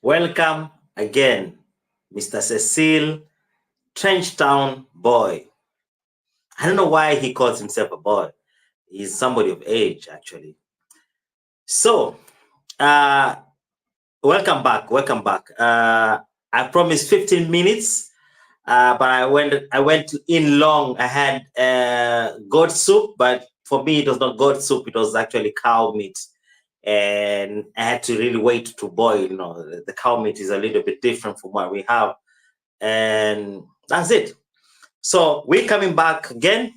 Welcome again, Mr. Cecil, Trenchtown boy. I don't know why he calls himself a boy. He's somebody of age, actually. So, uh, welcome back. Welcome back. I promised 15 minutes, but I went in long. I had goat soup, but for me it was not goat soup. It was actually cow meat, and I had to really wait to boil. The cow meat is a little bit different from what we have, and that's it. So we're coming back again.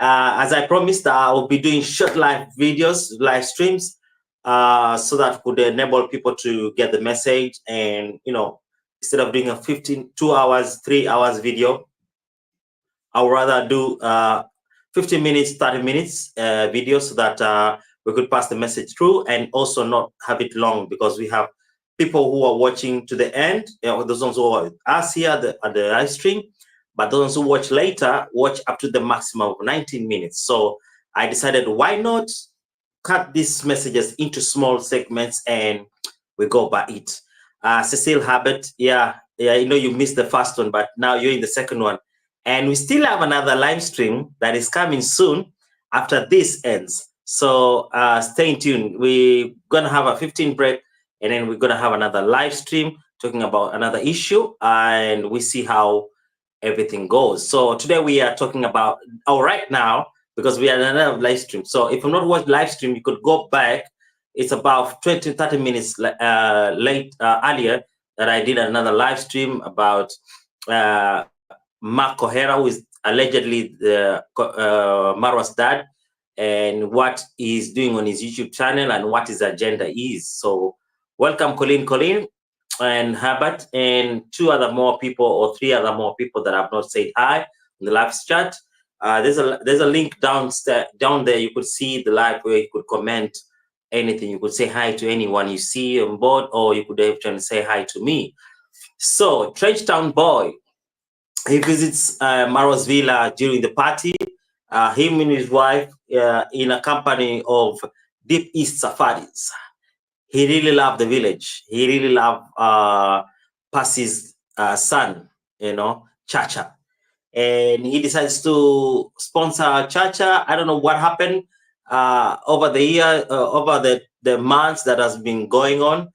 As I promised, I will be doing short live videos, live streams, so that could enable people to get the message. And instead of doing a 2 hours, 3 hours video, I would rather do 15 minutes, 30 minutes video, so that we could pass the message through and also not have it long, because we have people who are watching to the end. Those ones who are us here at the live stream, but those who watch later watch up to the maximum of 19 minutes. So I decided, why not cut these messages into small segments and we go by it. Cecil Habit, yeah, you missed the first one, but now you're in the second one. And we still have another live stream that is coming soon after this ends. So stay tuned. We're going to have a 15 break, and then we're going to have another live stream talking about another issue, and we see how everything goes. So today we are talking about, right now, because we are another live stream. So if you've not watched live stream, you could go back. It's about 20, 30 minutes earlier that I did another live stream about Mark Kohera, who is allegedly Marwa's dad, and what he's doing on his YouTube channel and what his agenda is. So welcome, Colleen, and Herbert, and 2 other more people, or 3 other more people that have not said hi in the live chat. There's a link down there. You could see the live where you could comment anything. You could say hi to anyone you see on board, or you could actually say hi to me. So Trenchtown boy, he visits Marwa's villa during the party. Him and his wife in a company of Deep East Safaris. He really loved the village. He really loved Percy's son, Chacha. And he decides to sponsor Chacha. I don't know what happened over the year, over the months that has been going on.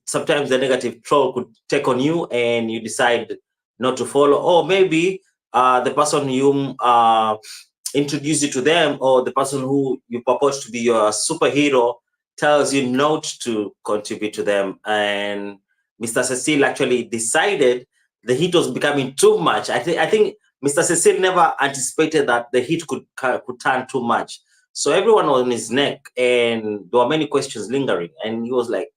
Sometimes the negative troll could take on you and you decide not to follow, or maybe the person you introduce you to them, or the person who you purpose to be your superhero tells you not to contribute to them. And Mr. Cecil actually decided the heat was becoming too much. I think Mr. Cecil never anticipated that the heat could turn too much. So everyone was on his neck, and there were many questions lingering. And he was like,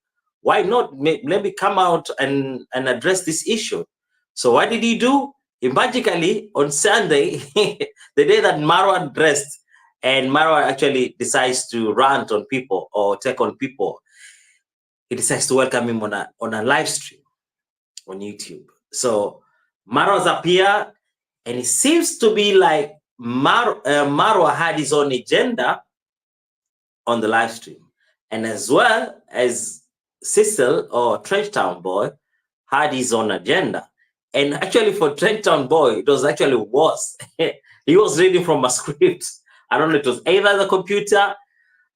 why not? Let me come out and address this issue. So what did he do? He magically, on Sunday, the day that Marwa dressed, and Marwa actually decides to rant on people or take on people, he decides to welcome him on a live stream on YouTube. So Marwa's appear, and it seems to be like Marwa had his own agenda on the live stream, and as well as Cecil, or Trenchtown boy, had his own agenda. And actually for Trenchtown boy, it was actually worse. He was reading from a script. I don't know, it was either the computer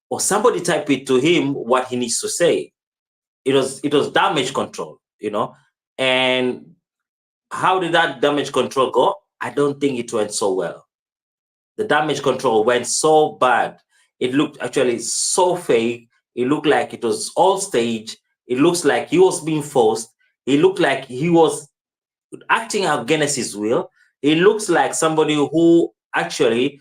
or somebody typed it to him what he needs to say. It was damage control, And how did that damage control go? I don't think it went so well. The damage control went so bad. It looked actually so fake. It looked like it was all staged. It looks like he was being forced. It looked like he was acting against his will. It looks like somebody who actually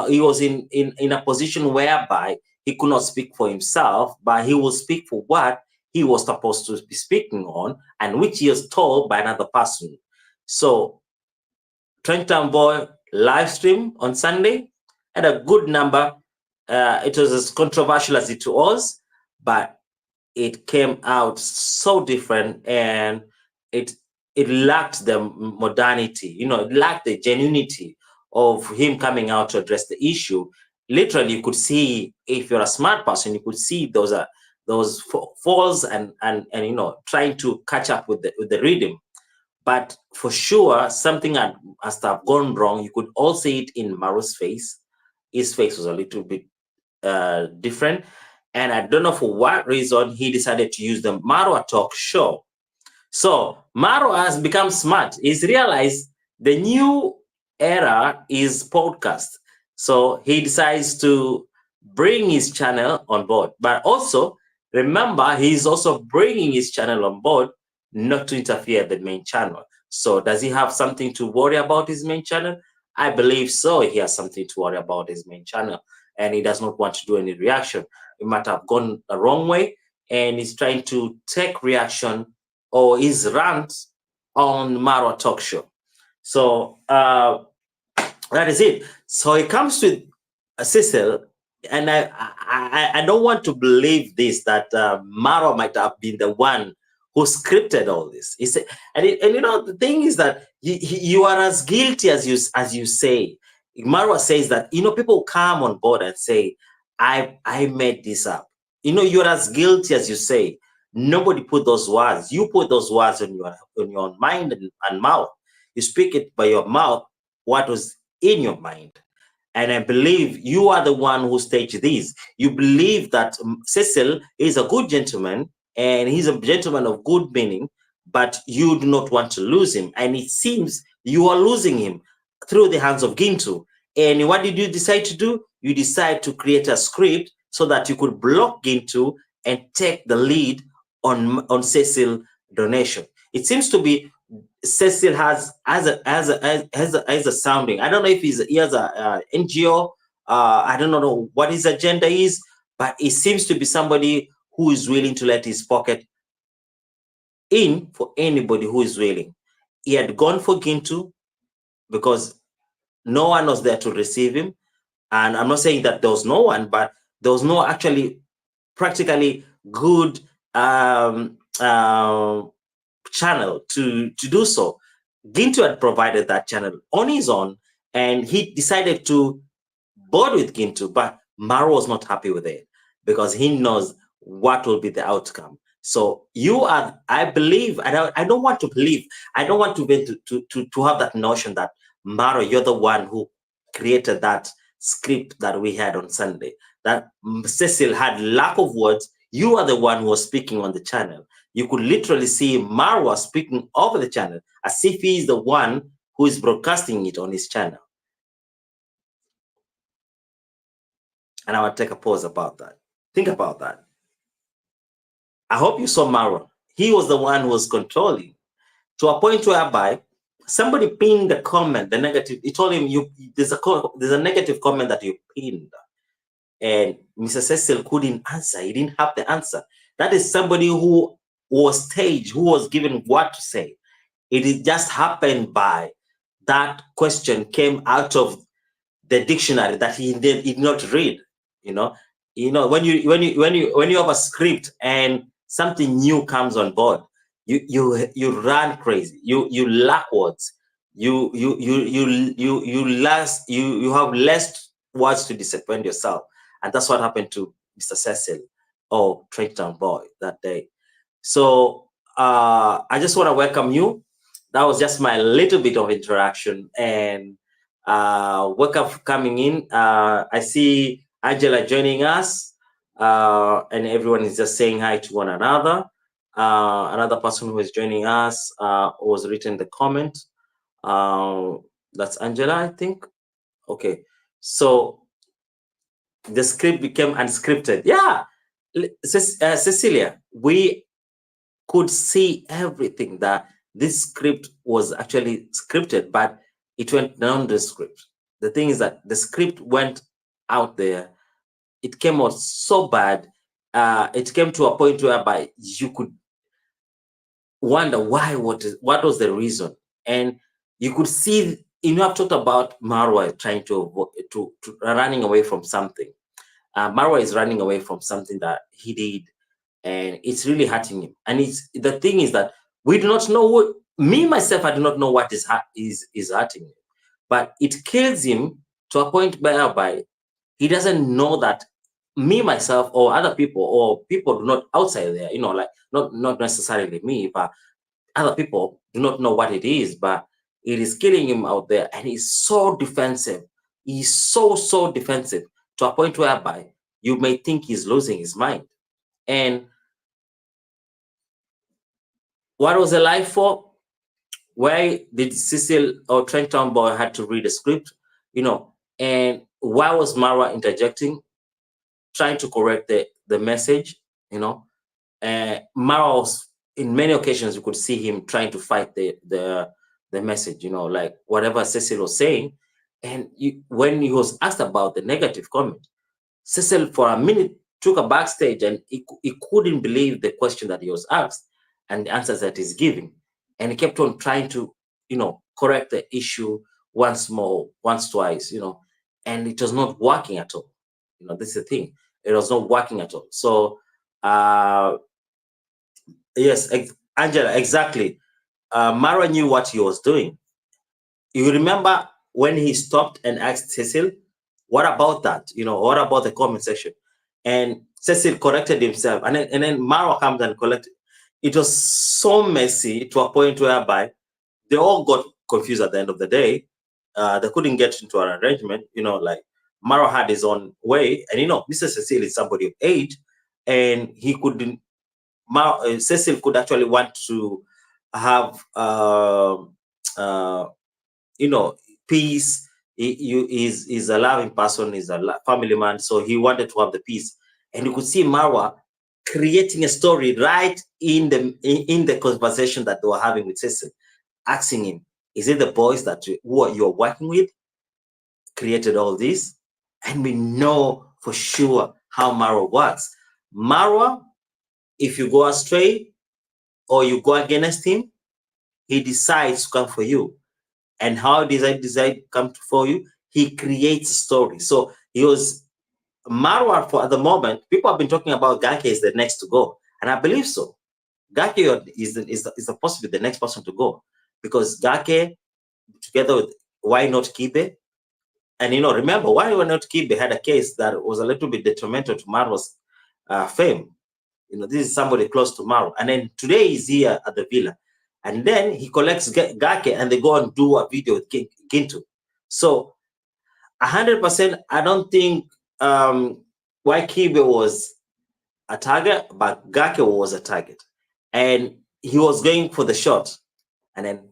he was in a position whereby he could not speak for himself, but he will speak for what he was supposed to be speaking on, and which he was told by another person. So Trenchtown boy live stream on Sunday had a good number. It was as controversial as it was, but it came out so different, and it lacked the modernity, it lacked the genuinity of him coming out to address the issue. Literally, you could see, if you're a smart person, you could see there those falls and trying to catch up with the rhythm. But for sure, something has to have gone wrong. You could all see it in Maro's face. His face was a little bit different. And I don't know for what reason he decided to use the Marwa talk show. So Marwa has become smart. He's realized the new era is podcast. So he decides to bring his channel on board. But also, remember, he's also bringing his channel on board not to interfere with the main channel. So does he have something to worry about his main channel? I believe so. He has something to worry about his main channel. And he does not want to do any reaction. It might have gone the wrong way. And he's trying to take reaction or his rant on Marwa talk show. So that is it. So it comes with Cecil, and I don't want to believe this that Marwa might have been the one who scripted all this. He said, and the thing is that you are as guilty as you say. Marwa says that people come on board and say, I made this up. You're as guilty as you say. Nobody put those words. You put those words on your mind and mouth. You speak it by your mouth, what was in your mind. And I believe you are the one who staged this. You believe that Cecil is a good gentleman and he's a gentleman of good meaning, but you do not want to lose him. And it seems you are losing him through the hands of Gintu. And what did you decide to do? You decide to create a script so that you could block Gintu and take the lead on Cecil donation. It seems to be Cecil has a sounding. I don't know if he has a NGO. I don't know what his agenda is, but it seems to be somebody who is willing to let his pocket in for anybody who is willing. He had gone for Gintu because no one was there to receive him. And I'm not saying that there was no one, but there was no actually practically good channel to do so. Gintu had provided that channel on his own, and he decided to board with Gintu, but Marwa was not happy with it because he knows what will be the outcome. So I believe, I don't want to believe, I don't want to have that notion that Marwa, you're the one who created that script that we had on Sunday, that Cecil had lack of words. You are the one who was speaking on the channel. You could literally see Marwa speaking over the channel as if he is the one who is broadcasting it on his channel. And I want to take a pause about that. Think about that. I hope you saw Marwa. He was the one who was controlling to a point whereby somebody pinned the comment, the negative. He told him, there's a negative comment that you pinned. And Mr. Cecil couldn't answer. He didn't have the answer. That is somebody who was staged, who was given what to say. It just happened by that question came out of the dictionary that he did not read. When you have a script and something new comes on board, you run crazy. You lack words. You have less words to disappoint yourself. And that's what happened to Mr. Cecil or Trenchtown Boy that day. So I just want to welcome you. That was just my little bit of interaction, and welcome for coming in. I see Angela joining us, and everyone is just saying hi to one another. Another person who is joining us was written the comment. That's Angela, I think. Okay, so the script became unscripted. Yeah, Cecilia, we could see everything that this script was actually scripted, but it went down the script. The thing is that the script went out there. It came out so bad. It came to a point whereby you could wonder why, what was the reason? And you could see, I've talked about Marwa trying to running away from something. Marwa is running away from something that he did, and it's really hurting him. And the thing is that we do not know what, me myself, I do not know what is hurting him, but it kills him to a point whereby he doesn't know that me myself or other people or people not outside there, like not necessarily me, but other people do not know what it is, but it is killing him out there, and he's so defensive. He's so defensive to a point whereby you may think he's losing his mind. And what was the life for? Why did Cecil or Trenton Boy had to read a script? And why was Marwa interjecting, trying to correct the message? Marwa was, in many occasions you could see him trying to fight the message, like whatever Cecil was saying. And when he was asked about the negative comment, Cecil for a minute took a backstage, and he couldn't believe the question that he was asked and the answers that he's giving. And he kept on trying to, correct the issue once more, once, twice, and it was not working at all. This is the thing. It was not working at all. So, yes, Angela, exactly. Mara knew what he was doing. You remember when he stopped and asked Cecil, what about that? What about the comment section? And Cecil corrected himself. And then Marwa comes and corrected. It was so messy to a point whereby they all got confused at the end of the day. They couldn't get into an arrangement. Like Marwa had his own way. And, Mr. Cecil is somebody of age. And he couldn't, Cecil could actually want to have, peace. He's a loving person, he's a family man, so he wanted to have the peace. And you could see Marwa creating a story right in the conversation that they were having with Cecil, asking him, is it the boys that you're working with created all this? And we know for sure how Marwa works. Marwa, if you go astray or you go against him, he decides to come for you. And how does I decide come for you? He creates a story. So he was Marwa for at the moment. People have been talking about Gake is the next to go, and I believe so. Gake is possibly the next person to go, because Gake, together with Why Not Kibe, and remember Why Not Kibe had a case that was a little bit detrimental to Marwa's fame. This is somebody close to Marwa, and then today he's here at the villa. And then he collects Gake and they go and do a video with Gintu. So 100%, I don't think Kibe was a target, but Gake was a target. And he was going for the shot. And then,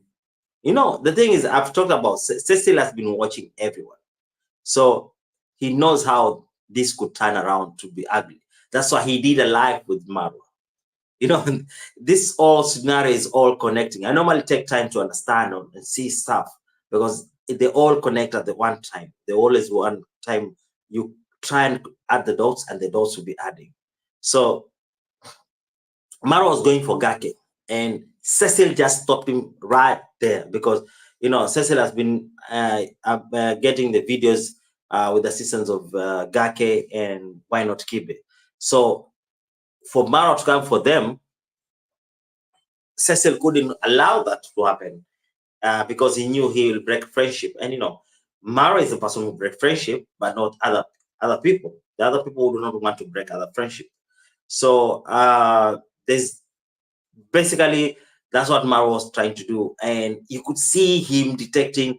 the thing is, I've talked about, Cecil has been watching everyone. So he knows how this could turn around to be ugly. That's why he did a live with Marwa. This all scenario is all connecting. I normally take time to understand and see stuff, because they all connect at the one time. They always one time you try and add the dots, and the dots will be adding. So Marwa was going for Gake, and Cecil just stopped him right there, because Cecil has been getting the videos with the assistance of Gake and Why Not Kibe. So for Marwa to come for them, Cecil couldn't allow that to happen, because he knew he will break friendship. And Mara is the person who break friendship, but not other people. The other people do not want to break other friendship. So there's basically, that's what Mara was trying to do, and you could see him detecting,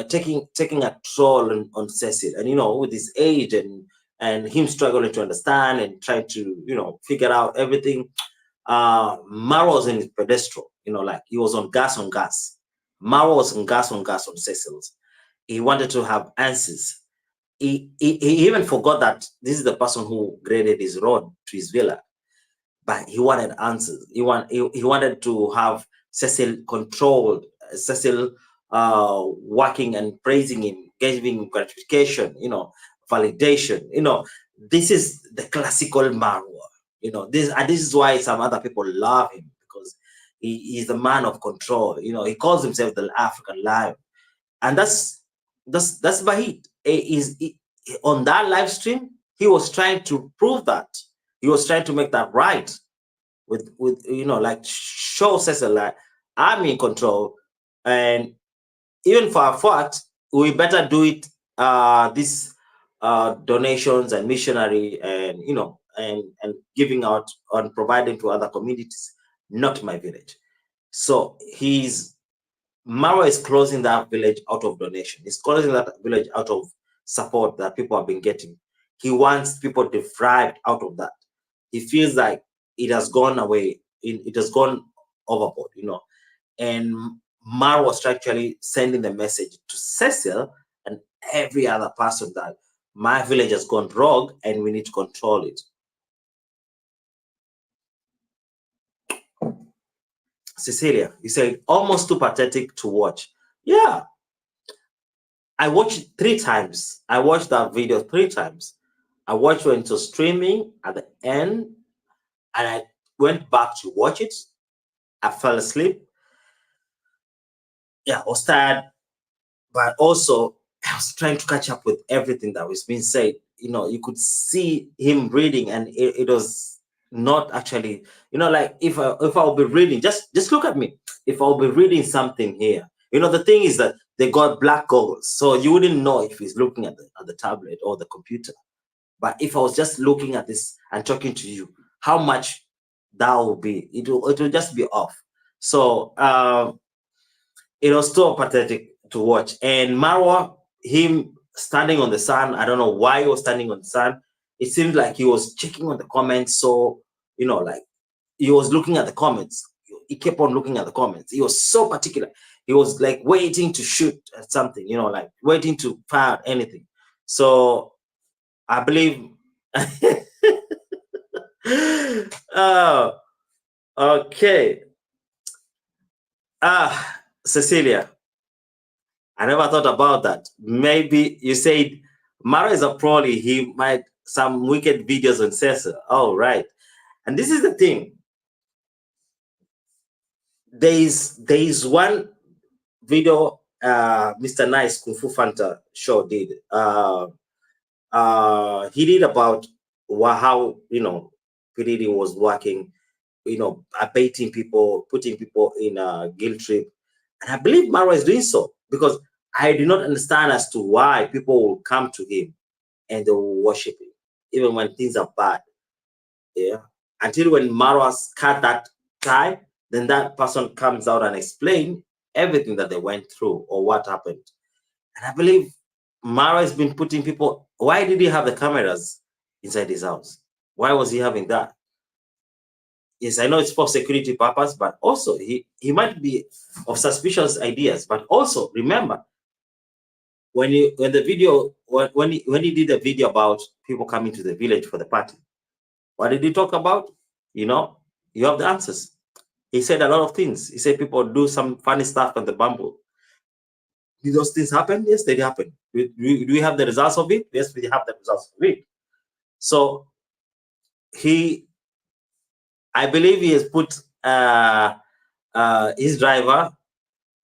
taking a troll on Cecil, and with his age and him struggling to understand and trying to figure out everything. Marwa was in his pedestal, like he was on gas. Marwa was on gas on Cecil's. He wanted to have answers. He even forgot that this is the person who graded his road to his villa, but he wanted answers. He wanted to have Cecil controlled, Cecil working and praising him, giving gratification, validation. This is the classical Marwa. This is why some other people love him, because he's the man of control. He calls himself the African lion, and that's Bahit. On that live stream, he was trying to prove that. He was trying to make that right with like show Cecil like, I'm in control, and even for a fact, we better do it this donations and missionary and and giving out and providing to other communities, not my village. So Marwa is closing that village out of donation. He's closing that village out of support that people have been getting. He wants people deprived out of that. He feels like it has gone away, it has gone overboard, And Mar was actually sending the message to Cecil and every other person that my village has gone rogue and we need to control it. Cecilia, you said almost too pathetic to watch. Yeah, I watched it 3 times. I watched that video 3 times. I watched when it was streaming at the end, and I went back to watch it. I fell asleep. Yeah, I was tired, but also I was trying to catch up with everything that was being said. You could see him reading, and it was not actually, like if I'll be reading, just look at me. If I'll be reading something here, the thing is that they got black goggles, so you wouldn't know if he's looking at the tablet or the computer. But if I was just looking at this and talking to you, how much that will be? It will just be off. So it was so pathetic to watch. And Marwa, him standing on the sun, I don't know why he was standing on the sun. It seemed like he was checking on the comments. So, like he was looking at the comments. He kept on looking at the comments. He was so particular. He was like waiting to shoot at something, like waiting to fire anything. So I believe. Oh, okay. Cecilia, I never thought about that. Maybe you said Mara is a prolly. He might some wicked videos on Cecil. Oh, right. And this is the thing. There is one video Mr. Nice Kung Fu Fanta show did. He did about how PDD was working, baiting people, putting people in a guilt trip. And I believe Marwa is doing so because I do not understand as to why people will come to him and they will worship him, even when things are bad. Yeah. Until when Marwa's cut that tie, then that person comes out and explain everything that they went through or what happened. And I believe Marwa has been putting people. Why did he have the cameras inside his house? Why was he having that? Yes, I know it's for security purpose, but also he might be of suspicious ideas. But also remember, when he did a video about people coming to the village for the party, what did he talk about? You have the answers. He said a lot of things. He said people do some funny stuff on the bamboo. Did those things happen? Yes, they happen. Do we have the results of it? Yes, we have the results of it. So I believe he has put his driver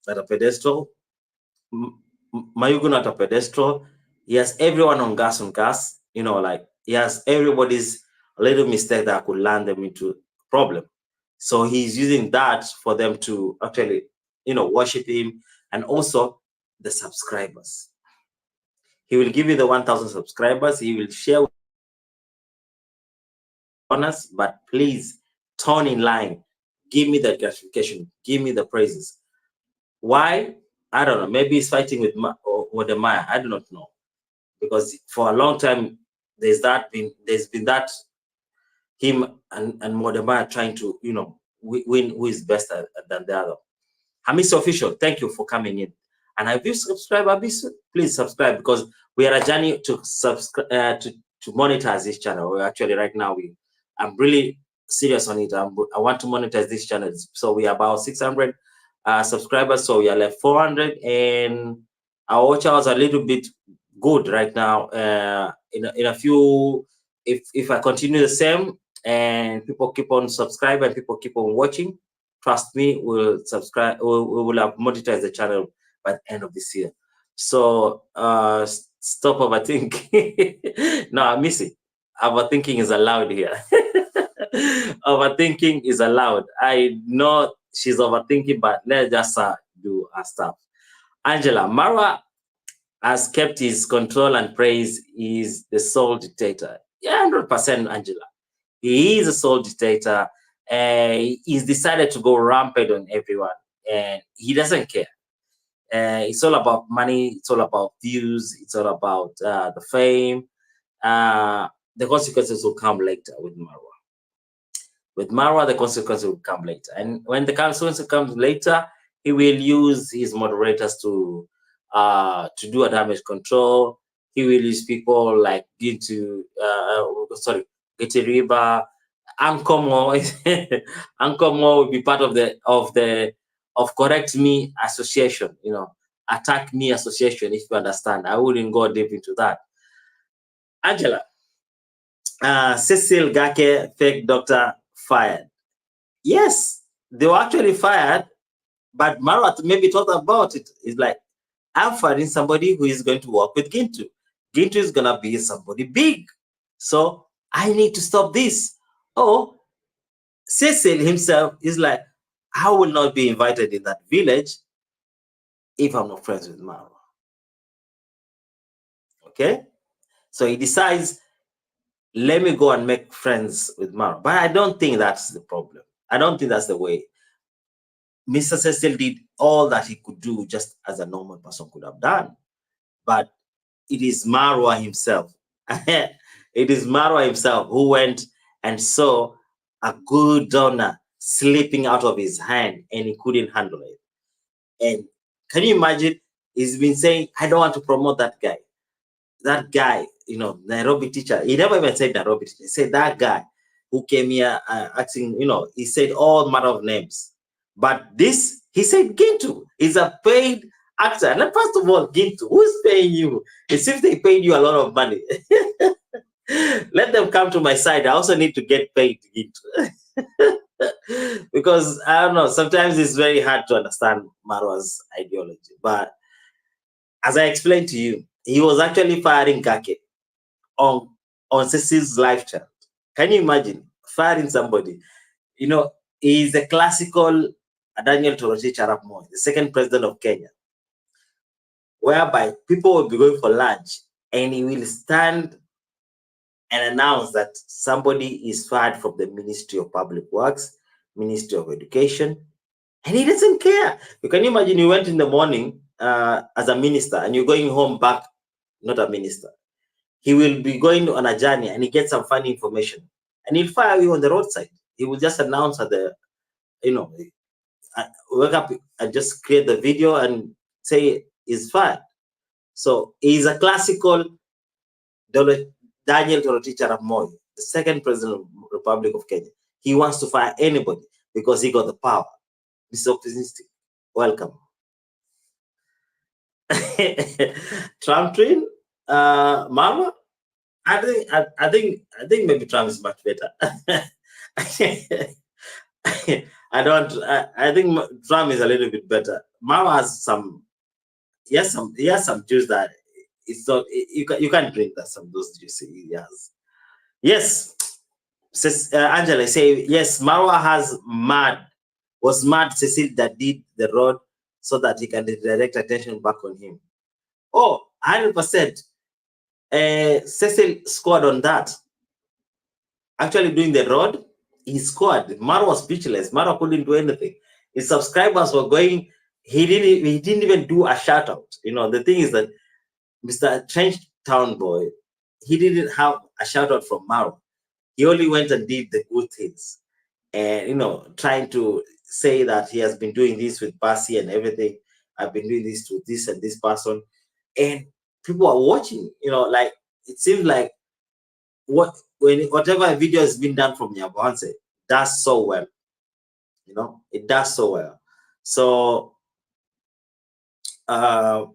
at a pedestal, Mayugun at a pedestal. He has everyone on gas, like he has everybody's little mistake that could land them into problem. So he's using that for them to actually, worship him, and also the subscribers. He will give you the 1,000 subscribers. He will share with us, but please turn in line. Give me the gratification. Give me the praises. Why? I don't know. Maybe he's fighting with Maya. I do not know. Because for a long time, there's been that him and Modemaya trying to, win who is better than the other. Hamis Official, thank you for coming in. And have you subscribed, Abis? Please subscribe, because we are a journey to subscribe to monetize this channel. We're actually right now I'm really serious on it. I want to monetize this channel. So we are about 600 subscribers. So we are left 400, and our watch hours are a little bit good right now. In a few, if I continue the same and people keep on subscribing and people keep on watching, trust me, we'll subscribe. We will have monetized the channel by the end of this year. So stop overthinking. No, I miss it. Overthinking is allowed here. Overthinking is allowed. I know she's overthinking, but let's just do our stuff. Angela, Marwa has kept his control and praise. He's the sole dictator. Yeah, 100%, Angela. He is a sole dictator. He's decided to go rampant on everyone, and he doesn't care. It's all about money. It's all about views. It's all about the fame. The consequences will come later with Marwa. With Marwa, the consequences will come later. And when the consequences comes later, he will use his moderators to do a damage control. He will use people like Getiriba, Ankomo. Ankomo will be part of Correct Me Association, Attack Me Association, if you understand. I wouldn't go deep into that. Angela, Cecil Gake, fake doctor, fired. Yes, they were actually fired, but Marwa maybe thought about it. It's like, I'm firing somebody who is going to work with Gintu. Gintu is going to be somebody big. So I need to stop this. Oh, Cecil himself is like, I will not be invited in that village if I'm not friends with Marwa. Okay? So he decides, let me go and make friends with Marwa. But I don't think that's the problem. I don't think that's the way. Mr. Cecil did all that he could do just as a normal person could have done. But it is Marwa himself. It is Marwa himself who went and saw a good donor slipping out of his hand and he couldn't handle it. And can you imagine? He's been saying, I don't want to promote that guy. That guy, Nairobi teacher. He never even said Nairobi teacher. He said that guy who came here acting, he said all manner of names. But this, he said Gintu is a paid actor. And first of all, Gintu, who's paying you? It's if they paid you a lot of money. Let them come to my side. I also need to get paid, Gintu. Because I don't know, sometimes it's very hard to understand Marwa's ideology. But as I explained to you, he was actually firing Kake on Cecil's live chat. Can you imagine firing somebody? He's a classical Daniel Toroitich Arap Moi, the second president of Kenya, whereby people will be going for lunch and he will stand and announce that somebody is fired from the Ministry of Public Works, Ministry of Education, and he doesn't care. You can imagine you went in the morning as a minister and you're going home back, not a minister. He will be going on a journey and he gets some funny information and he'll fire you on the roadside. He will just announce at the, wake up and just create the video and say he's fired. So he's a classical Daniel Toroitich Arap Moi, the second president of the Republic of Kenya. He wants to fire anybody because he got the power. This is optimistic. Welcome. Trump train, Marwa. I think maybe Trump is much better. I think Trump is a little bit better. Marwa has some. He has some juice that it's not. You can't drink that some of those juice he has. Yes, says Angela. Say yes. Marwa was mad. Cecil that did the road so that he can direct attention back on him. Oh, 100%. Cecil scored on that. Actually doing the road, he scored. Marwa was speechless. Marwa couldn't do anything. His subscribers were going. He didn't even do a shout out. The thing is that Mr. Trench Town Boy, he didn't have a shout out from Marwa. He only went and did the good things. And trying to say that he has been doing this with Basi and everything. I've been doing this to this and this person. And people are watching, like it seems like whatever video has been done from Nyabohanse does so well. It does so well. So Mar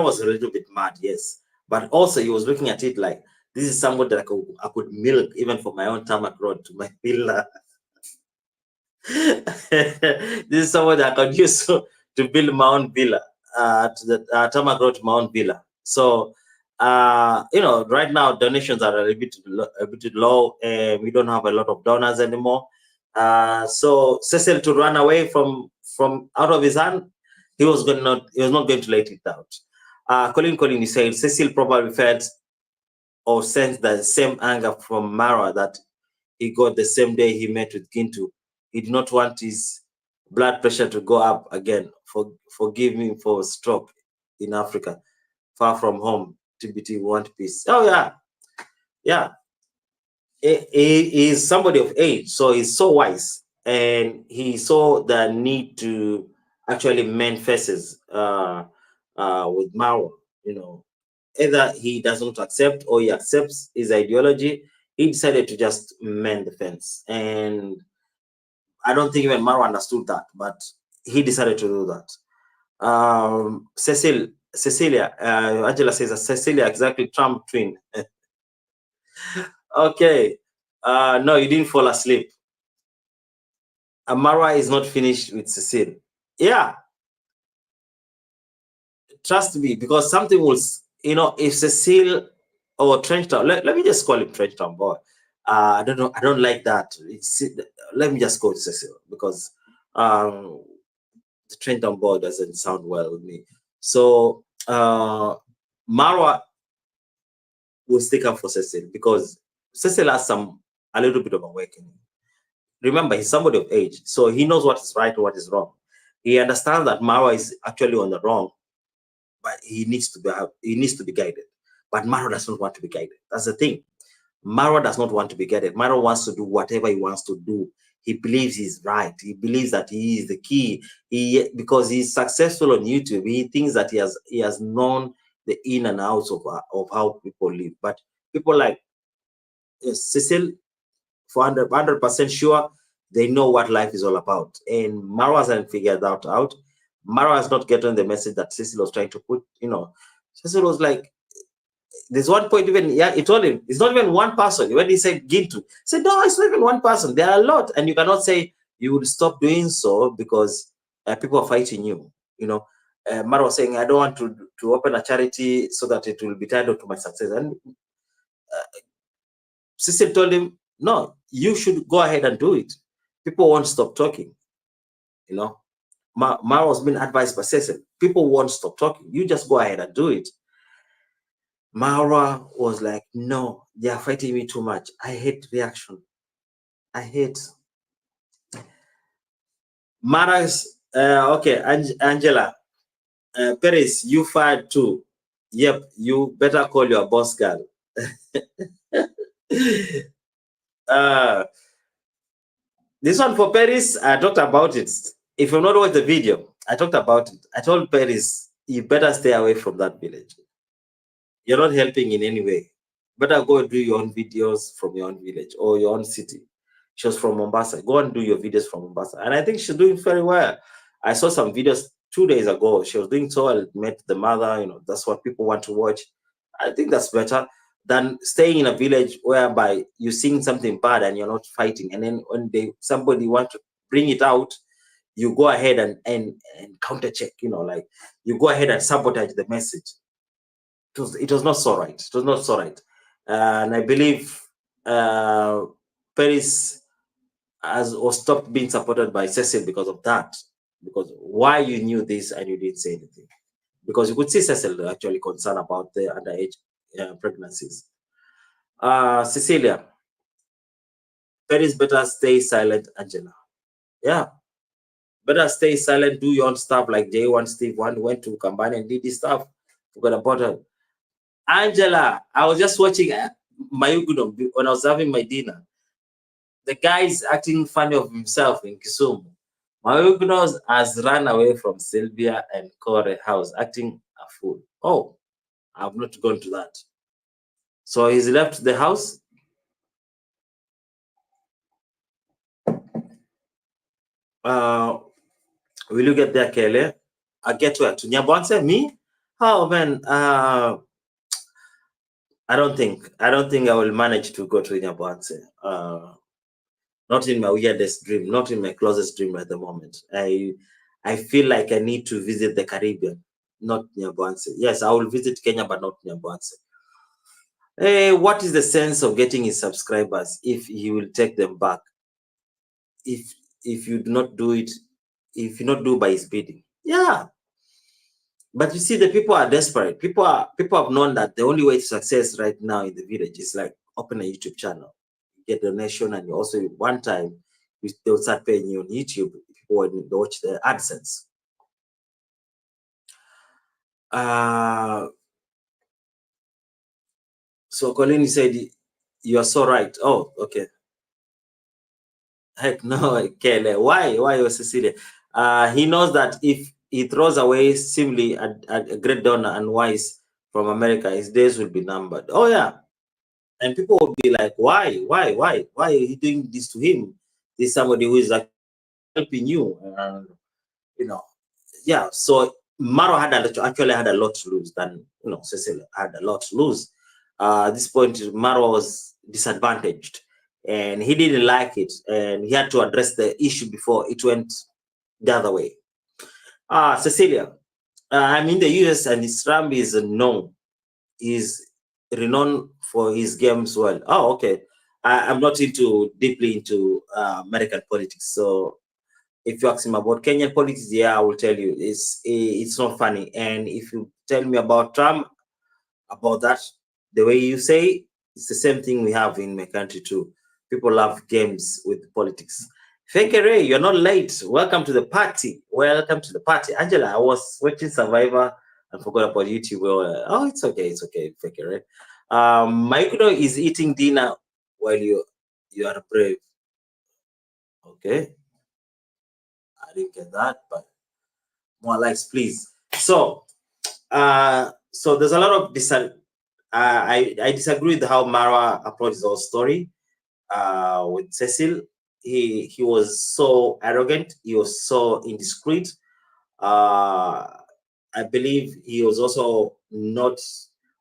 was a little bit mad, yes. But also he was looking at it like this is someone that I could milk even for my own tarmac road to my villa. This is someone that I could use to build my own villa, to the tarmac road to my own villa. So right now donations are a bit low, and we don't have a lot of donors anymore. So Cecil to run away from out of his hand, he was not going to let it out. Colin, he said Cecil probably felt or sensed the same anger from Marwa that he got the same day he met with Gintu. He did not want his blood pressure to go up again. Forgive me for stroke in Africa, far from home. TBT, want peace. Oh yeah, yeah. He is somebody of age, so he's so wise, and he saw the need to actually mend faces with Marwa. You know, either he does not accept or he accepts his ideology. He decided to just mend the fence, and I don't think even Marwa understood that, but he decided to do that. Cecilia, Angela says that Cecilia exactly Trump twin. Okay, no, you didn't fall asleep. Marwa is not finished with Cecil. Yeah, trust me, because something will, if Cecil or Trenchtown, let me just call him Trenchtown boy. I don't know. I don't like that. Let me just go to Cecil because the Trenchtown boy doesn't sound well with me. So Marwa will stick up for Cecil because Cecil has a little bit of awakening. Remember, he's somebody of age, so he knows what is right and what is wrong. He understands that Marwa is actually on the wrong, but he needs to be guided. But Marwa does not want to be guided. That's the thing. Marwa does not want to be guided. Marwa wants to do whatever he wants to do. He believes he's right. He believes that he is the key. Because he's successful on YouTube, he thinks that he has known the in and outs of how people live. But people like Cecil, 100% sure, they know what life is all about. And Marwa hasn't figured that out. Marwa has not gotten the message that Cecil was trying to put. Cecil was like, there's one point even, yeah, he told him, it's not even one person. When he said Gintu, he said, no, it's not even one person. There are a lot. And you cannot say you would stop doing so because people are fighting you. Marwa was saying, I don't want to open a charity so that it will be tied to my success. And Cecil told him, no, you should go ahead and do it. People won't stop talking. Marwa was being advised by Cecil. People won't stop talking. You just go ahead and do it. Marwa was like, no, they are fighting me too much. I hate reaction. I hate. Mara's, okay, Angela, Paris, you fired too. Yep, you better call your boss girl. This one for Paris, I talked about it. If you've not watched the video, I talked about it. I told Paris, you better stay away from that village. You're not helping in any way. Better go and do your own videos from your own village or your own city. She was from Mombasa. Go and do your videos from Mombasa. And I think she's doing very well. I saw some videos 2 days ago. She was doing so well, met the mother. That's what people want to watch. I think that's better than staying in a village whereby you're seeing something bad and you're not fighting. And then when somebody want to bring it out, you go ahead and counter check, like you go ahead and sabotage the message. It was not so right. It was not so right. And I believe Paris was stopped being supported by Cecil because of that. Because why you knew this and you didn't say anything? Because you could see Cecil actually concerned about the underage pregnancies. Cecilia, Paris better stay silent, Angela. Yeah. Better stay silent, do your own stuff like J1 Steve went to Kambani and did this stuff. Forgot about her. Angela, I was just watching Mayuguno when I was having my dinner. The guy is acting funny of himself in Kisumu. Mayuguno has run away from Sylvia and Kore house, acting a fool. Oh, I've not gone to that. So he's left the house. Will you get there, Kele? I get where? To Nyabwanse? Me? Oh man, I don't think I will manage to go to Nyabwanse. Not in my weirdest dream, not in my closest dream at the moment. I feel like I need to visit the Caribbean, not Nyabwanse. Yes, I will visit Kenya, but not Nyabwanse. Hey, what is the sense of getting his subscribers if he will take them back? If you do not do it, if you not do by his bidding, yeah. But you see, the people are desperate. People have known that the only way to success right now in the village is like open a YouTube channel, get donation, and you also one time they'll start paying you on YouTube. People when they watch the AdSense. So Colin said you are so right. Oh, okay. Heck no, Kele. Why Cecilia? He knows that if he throws away simply a great donor and wise from America, his days will be numbered. Oh yeah. And people will be like, why are you doing this to him? This is somebody who is like helping you. And you know, yeah. So Maro actually had a lot to lose than Cecil had a lot to lose. At this point, Maro was disadvantaged, and he didn't like it, and he had to address the issue before it went the other way. Cecilia, I'm in the US, and Islam is known. He's renowned for his games well. Oh, okay. I'm not deeply into American politics, so if you ask him about Kenyan politics, yeah, I will tell you it's not funny. And if you tell me about Trump, about that, the way you say, it's the same thing we have in my country too. People love games with politics. Fake Ray, you're not late. Welcome to the party. Welcome to the party. Angela, I was watching Survivor and forgot about YouTube. Well, oh, it's okay, Fake Ray. Maikudo is eating dinner while you are brave. Okay. I didn't get that, but more likes, please. So, so there's a lot of I disagree with how Marwa approached the whole story. With Cecil, he was so arrogant. He was so indiscreet. Uh, I believe he was also not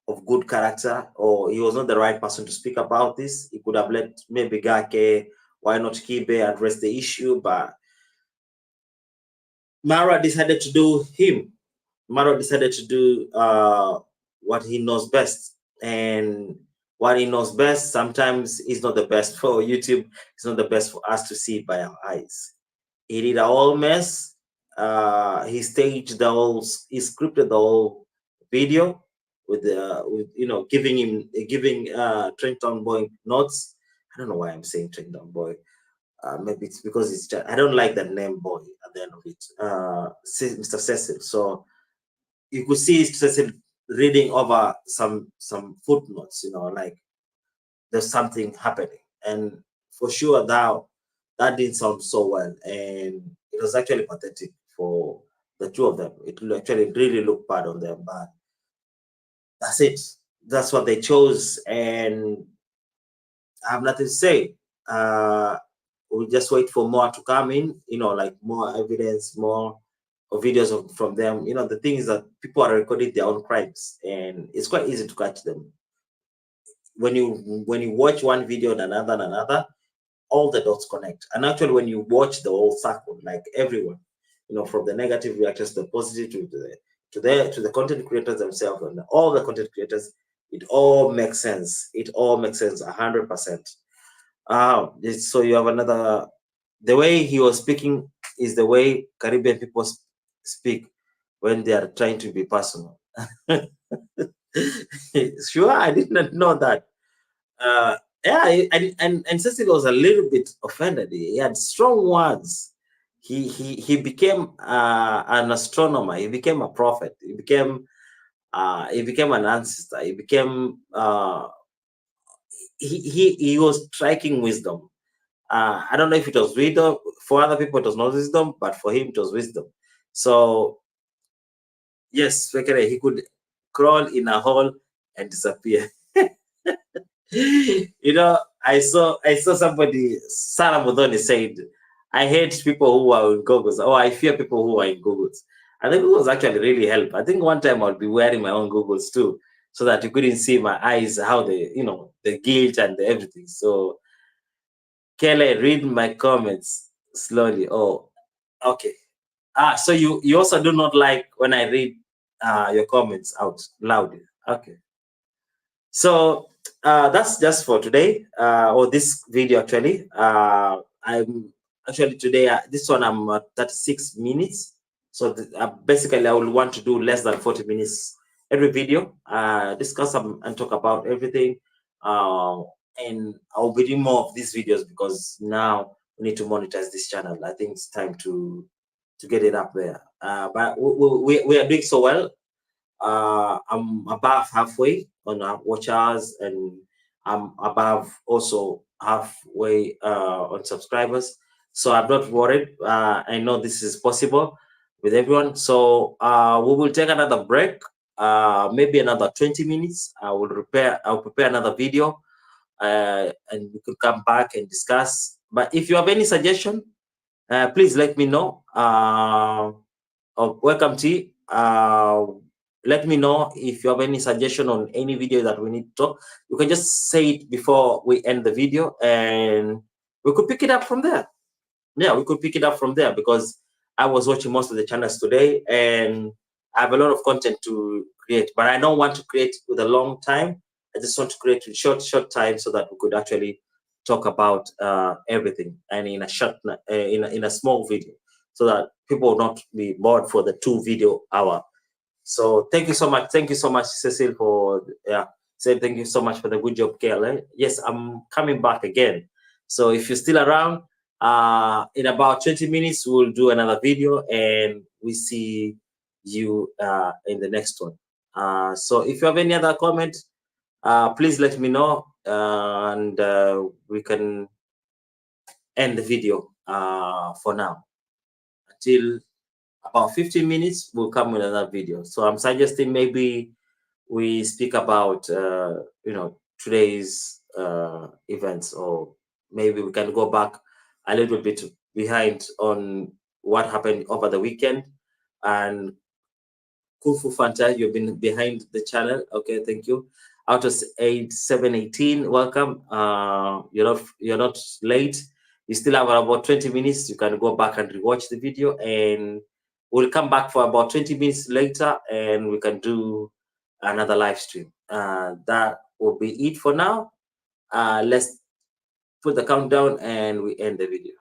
of good character, or he was not the right person to speak about this. He could have let maybe Gake, why not Kibe address the issue, but Marwa decided to do him. Marwa decided to do what he knows best. And what he knows best sometimes is not the best for YouTube. It's not the best for us to see by our eyes. He did a whole mess. He staged the whole, he scripted the whole video with giving Trenton Boy notes. I don't know why I'm saying Trenton Boy. Maybe it's because it's just, I don't like that name Boy at the end of it. Mr. Cecil. So you could see Cecil reading over some footnotes, like there's something happening. And for sure that didn't sound so well. And it was actually pathetic for the two of them. It actually really looked bad on them, but that's it. That's what they chose. And I have nothing to say. We'll just wait for more to come in, like more evidence, more videos from them. The thing is that people are recording their own crimes, and it's quite easy to catch them. When you watch one video and another, all the dots connect. And actually, when you watch the whole circle, like everyone, from the negative reactors to the positive to the content creators themselves and all the content creators, it all makes sense. It all makes sense 100%. So you have another. The way he was speaking is the way Caribbean people speak when they are trying to be personal. Sure, I did not know that. Yeah, and Cecil was a little bit offended. He had strong words. He became an astronomer. He became a prophet. He became an ancestor. He became he was striking wisdom. I don't know if it was wisdom. For other people, it was not wisdom, but for him, it was wisdom. So, yes, he could crawl in a hole and disappear. I saw somebody, Sarah Modoni said, I hate people who are in goggles, or I fear people who are in goggles. I think it was actually really help. I think one time I'll be wearing my own goggles too, so that you couldn't see my eyes, how the guilt and everything. So, Kelly, read my comments slowly. Oh, okay. So you also do not like when I read your comments out loud. Okay. So that's just for today, or this video actually. I'm actually today, this one I'm at 36 minutes. So basically, I will want to do less than 40 minutes every video, discuss and talk about everything. Uh, and I'll be doing more of these videos because now we need to monetize this channel. I think it's time to get it up there. But we are doing so well. I'm above halfway on our watch hours, and I'm above also halfway on subscribers. So I'm not worried. I know this is possible with everyone. So we will take another break, maybe another 20 minutes. I'll prepare another video, and we could come back and discuss. But if you have any suggestion, please let me know. Welcome T. Let me know if you have any suggestion on any video that we need to talk. You can just say it before we end the video, and we could pick it up from there. Yeah, we could pick it up from there because I was watching most of the channels today, and I have a lot of content to create. But I don't want to create with a long time. I just want to create with short time so that we could actually talk about everything, and in a short in a small video, so that people will not be bored for the 2 video hour. So thank you so much. Thank you so much, Cecil, for say thank you so much for the good job, KL. Yes, I'm coming back again. So if you're still around, in about 20 minutes, we'll do another video, and we see you in the next one. So if you have any other comment, please let me know, and we can end the video for now. Until about 15 minutes, we'll come with another video. So I'm suggesting maybe we speak about today's events, or maybe we can go back a little bit behind on what happened over the weekend. And Kufu Fanta, you've been behind the channel. Okay, thank you. Out of 718, welcome. You're not late. You still have about 20 minutes. You can go back and rewatch the video, and we'll come back for about 20 minutes later, and we can do another live stream. That will be it for now. Let's put the countdown, and we end the video.